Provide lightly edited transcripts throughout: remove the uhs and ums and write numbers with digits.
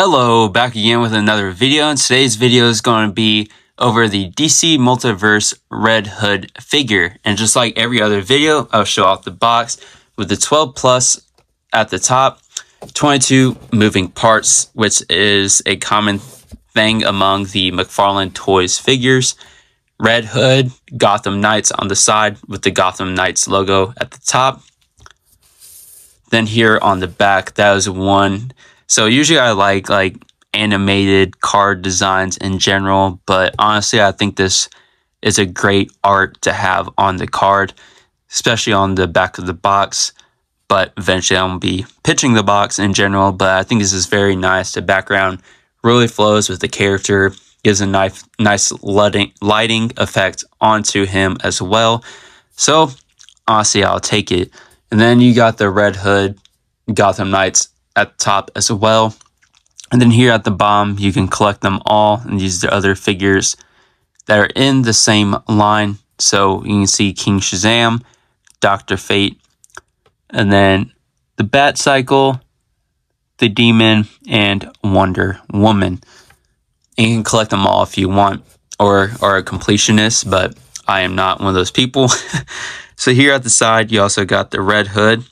Hello, back again with another video, and today's video is going to be over the DC Multiverse Red Hood figure. And just like every other video, I'll show off the box with the 12 plus at the top, 22 moving parts, which is a common thing among the McFarlane Toys figures. Red Hood, Gotham Knights on the side with the Gotham Knights logo at the top. Then here on the back, that is one. So usually I like animated card designs in general, but honestly I think this is a great art to have on the card, especially on the back of the box. But eventually I'm going to be pitching the box in general, but I think this is very nice. The background really flows with the character, gives a nice lighting effect onto him as well. So honestly I'll take it. And then you got the Red Hood Gotham Knights at the top as well. And then here at the bottom, you can collect them all. And these are the other figures that are in the same line. So you can see King Shazam, Dr. Fate, and then the Bat Cycle, the Demon, and Wonder Woman. And you can collect them all if you want or are a completionist, but I am not one of those people. So here at the side, you also got the Red Hood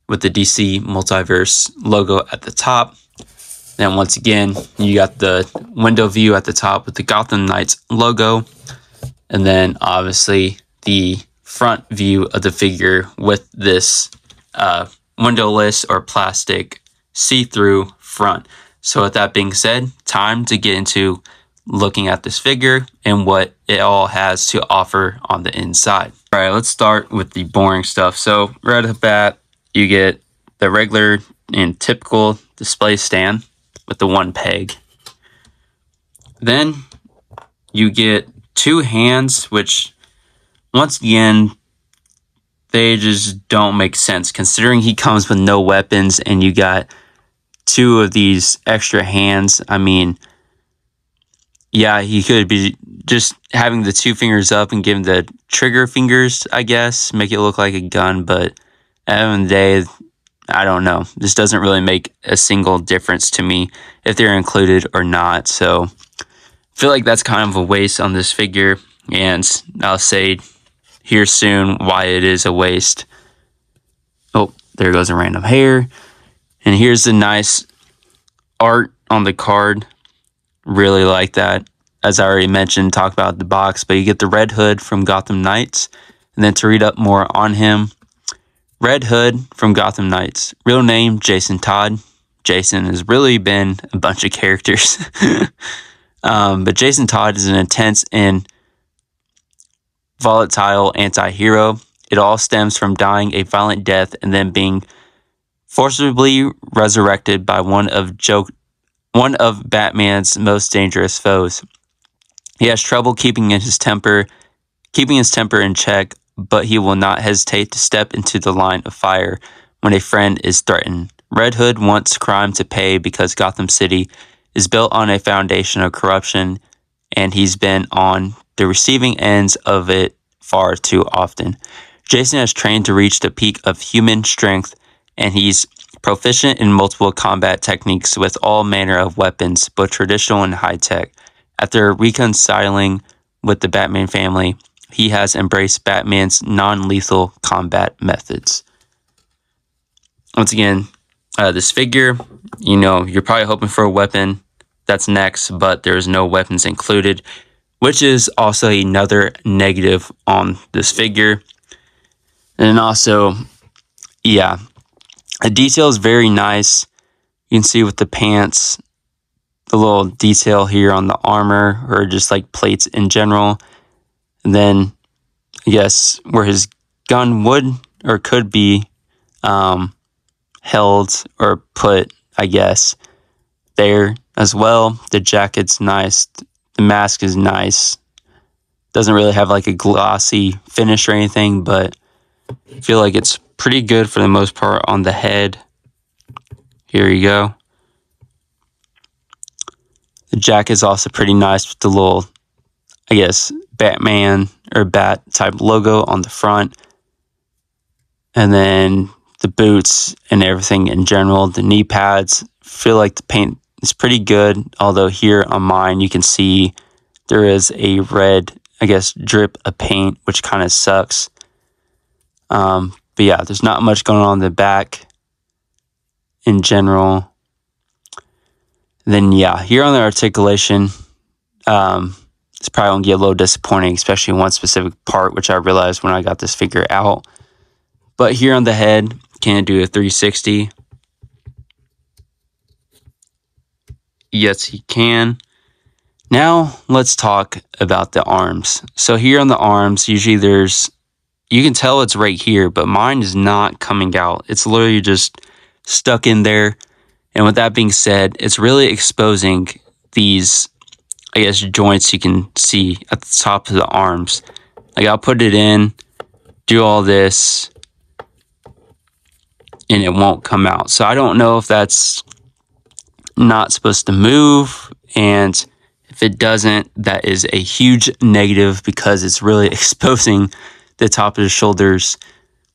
with the DC Multiverse logo at the top. Then once again, you got the window view at the top with the Gotham Knights logo. And then obviously the front view of the figure with this windowless or plastic see-through front. So with that being said, time to get into looking at this figure and what it all has to offer on the inside. All right, let's start with the boring stuff. So right off the bat, you get the regular and typical display stand with the one peg. Then you get two hands, which once again, they just don't make sense considering he comes with no weapons and you got two of these extra hands. I mean, yeah, he could be just having the two fingers up and giving the trigger fingers, I guess, make it look like a gun, but at the end of the day, I don't know. This doesn't really make a single difference to me if they're included or not. So I feel like that's kind of a waste on this figure, and I'll say here soon why it is a waste. Oh, there goes a random hair. And here's the nice art on the card. Really like that. As I already mentioned, talk about the box, but you get the Red Hood from Gotham Knights. And then to read up more on him, Red Hood from Gotham Knights. Real name, Jason Todd. Jason has really been a bunch of characters. But Jason Todd is an intense and volatile anti-hero. It all stems from dying a violent death and then being forcibly resurrected by one of Batman's most dangerous foes. He has trouble keeping his temper in check, but he will not hesitate to step into the line of fire when a friend is threatened. Red Hood wants crime to pay because Gotham City is built on a foundation of corruption, and he's been on the receiving ends of it far too often. Jason has trained to reach the peak of human strength, and he's proficient in multiple combat techniques with all manner of weapons, both traditional and high-tech. After reconciling with the Batman family, he has embraced Batman's non-lethal combat methods. Once again, this figure, you know, you're probably hoping for a weapon that's next, but there's no weapons included, which is also another negative on this figure. And also, yeah, the detail is very nice. You can see with the pants, the little detail here on the armor, or just like plates in general. And then, I guess, where his gun would or could be held or put, I guess, there as well. The jacket's nice. The mask is nice. Doesn't really have like a glossy finish or anything, but I feel like it's pretty good for the most part on the head. Here you go. The jacket is also pretty nice with the little, I guess, Batman or Bat type logo on the front. And then the boots and everything in general. The knee pads, feel like the paint is pretty good, although here on mine you can see there is a red, I guess, drip of paint, which kind of sucks. But yeah, there's not much going on in the back in general. Then yeah, here on the articulation, it's probably going to get a little disappointing, especially in one specific part, which I realized when I got this figure out. But here on the head, can it do a 360? Yes, he can. Now, let's talk about the arms. So here on the arms, usually you can tell it's right here, but mine is not coming out. It's literally just stuck in there. And with that being said, it's really exposing these, I guess, joints you can see at the top of the arms. Like, I'll put it in, do all this, and it won't come out. So I don't know if that's not supposed to move, and if it doesn't, that is a huge negative because it's really exposing the top of the shoulders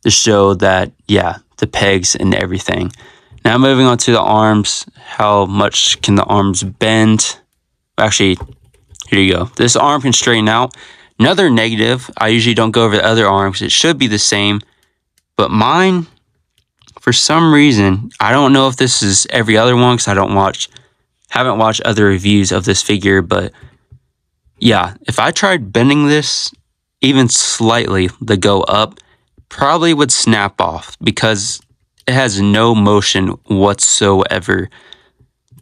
to show that, yeah, the pegs and everything. Now moving on to the arms, how much can the arms bend? Actually, here you go. This arm can straighten out. Another negative, I usually don't go over the other arms. It should be the same, but mine, for some reason, I don't know if this is every other one because I haven't watched other reviews of this figure, but yeah, if I tried bending this even slightly to go up, probably would snap off because it has no motion whatsoever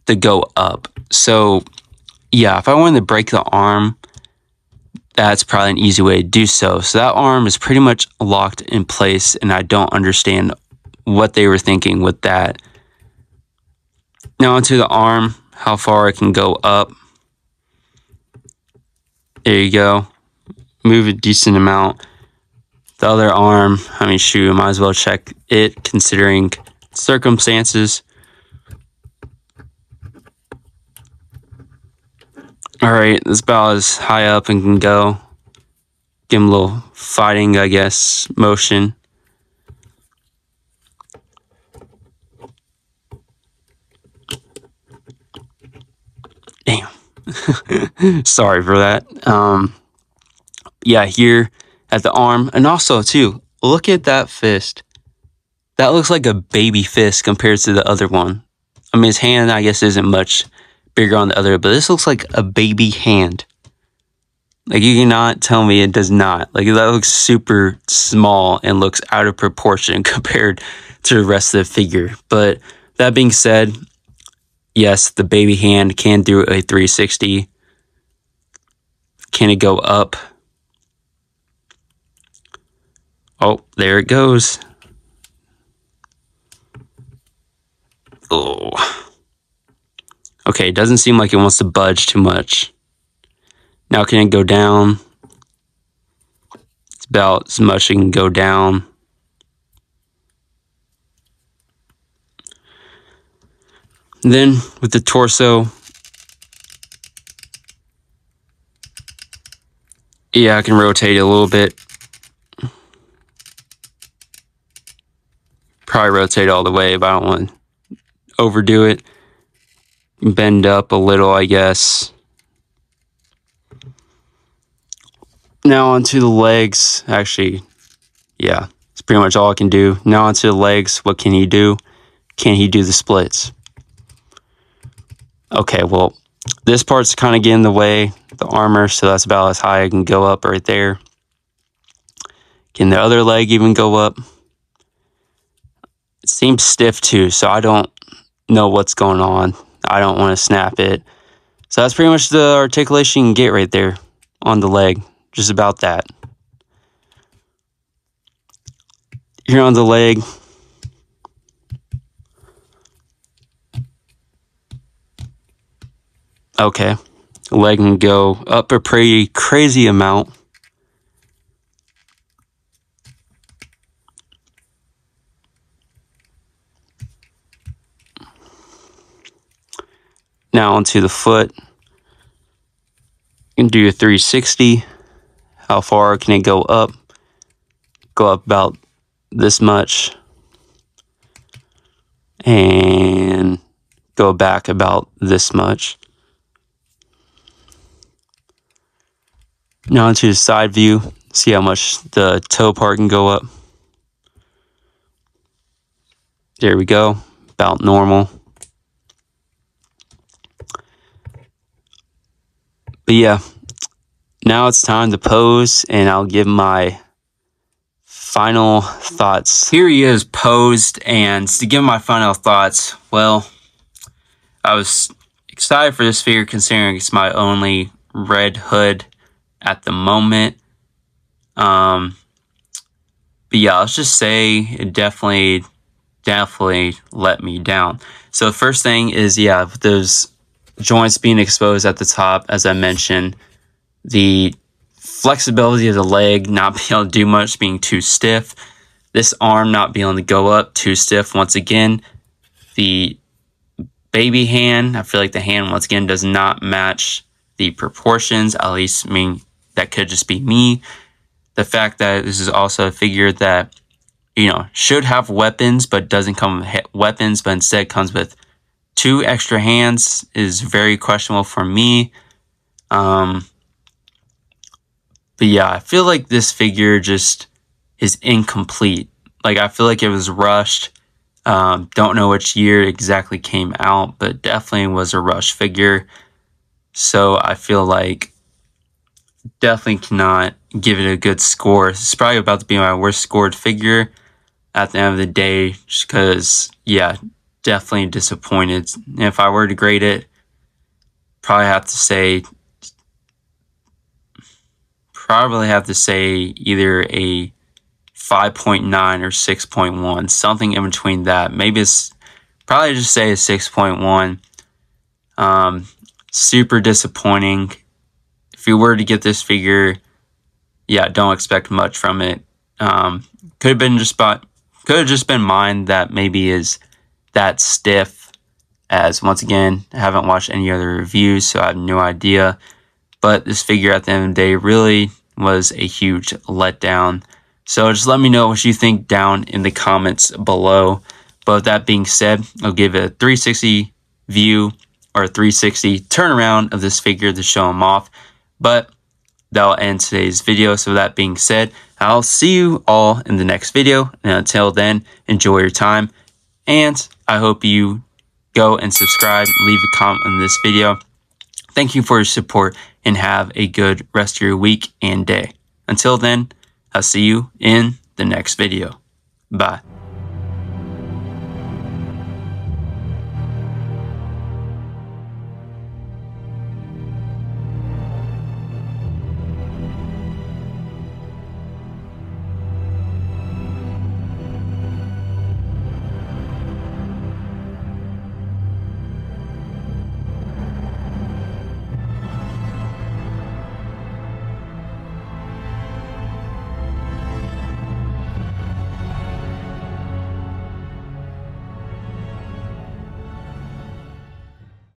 to go up. So yeah, if I wanted to break the arm, that's probably an easy way to do so. So that arm is pretty much locked in place, and I don't understand what they were thinking with that. Now onto the arm, how far it can go up. There you go. Move a decent amount. The other arm, I mean, shoot, might as well check it considering circumstances. Alright, that's about as high up and can go. Give him a little fighting, I guess, motion. Damn. Sorry for that. Yeah, here at the arm. And also, too, look at that fist. That looks like a baby fist compared to the other one. I mean, his hand, I guess, isn't much bigger on the other, but this looks like a baby hand. Like, you cannot tell me it does not. Like, that looks super small and looks out of proportion compared to the rest of the figure. But that being said, yes, the baby hand can do a 360. Can it go up? Oh, there it goes. Oh. Okay, it doesn't seem like it wants to budge too much. Now can it go down? It's about as much it can go down. And then with the torso, yeah, I can rotate it a little bit. Probably rotate all the way, but I don't want to overdo it. Bend up a little, I guess. Now onto the legs. Actually, yeah, it's pretty much all I can do. Now onto the legs. What can he do? Can he do the splits? Okay, well, this part's kind of getting in the way, the armor, so that's about as high I can go up right there. Can the other leg even go up? It seems stiff too, so I don't know what's going on. I don't want to snap it. So that's pretty much the articulation you can get right there on the leg. Just about that. Here on the leg, okay, the leg can go up a pretty crazy amount. Now onto the foot. You can do a 360. How far can it go up? Go up about this much. And go back about this much. Now into the side view, see how much the toe part can go up. There we go, about normal. But yeah, now it's time to pose, and I'll give my final thoughts. Here he is posed, and to give my final thoughts, well, I was excited for this figure considering it's my only Red Hood at the moment. But yeah, let's just say it definitely let me down. So the first thing is, yeah, with those joints being exposed at the top, as I mentioned, the flexibility of the leg not being able to do much, being too stiff, this arm not being able to go up, too stiff once again, the baby hand, I feel like the hand once again does not match the proportions, at least, I mean, that could just be me. The fact that this is also a figure that, you know, should have weapons but doesn't come with weapons, but instead comes with 2 extra hands is very questionable for me. But yeah, I feel like this figure just is incomplete. Like, I feel like it was rushed. Don't know which year exactly came out, but definitely was a rush figure. So I feel like definitely cannot give it a good score. It's probably about to be my worst scored figure at the end of the day, just because, yeah, definitely disappointed. And if I were to grade it, probably have to say either a 5.9 or 6.1, something in between that. Maybe it's probably just say a 6.1. Super disappointing. If you were to get this figure, yeah, don't expect much from it. Could have just been mine that maybe is that stiff, as once again, I haven't watched any other reviews, so I have no idea. But this figure at the end of the day really was a huge letdown. So just let me know what you think down in the comments below. But with that being said, I'll give it a 360 view or a 360 turnaround of this figure to show him off. But that'll end today's video. So with that being said, I'll see you all in the next video. And until then, enjoy your time. And I hope you go and subscribe, leave a comment on this video. Thank you for your support and have a good rest of your week and day. Until then, I'll see you in the next video. Bye.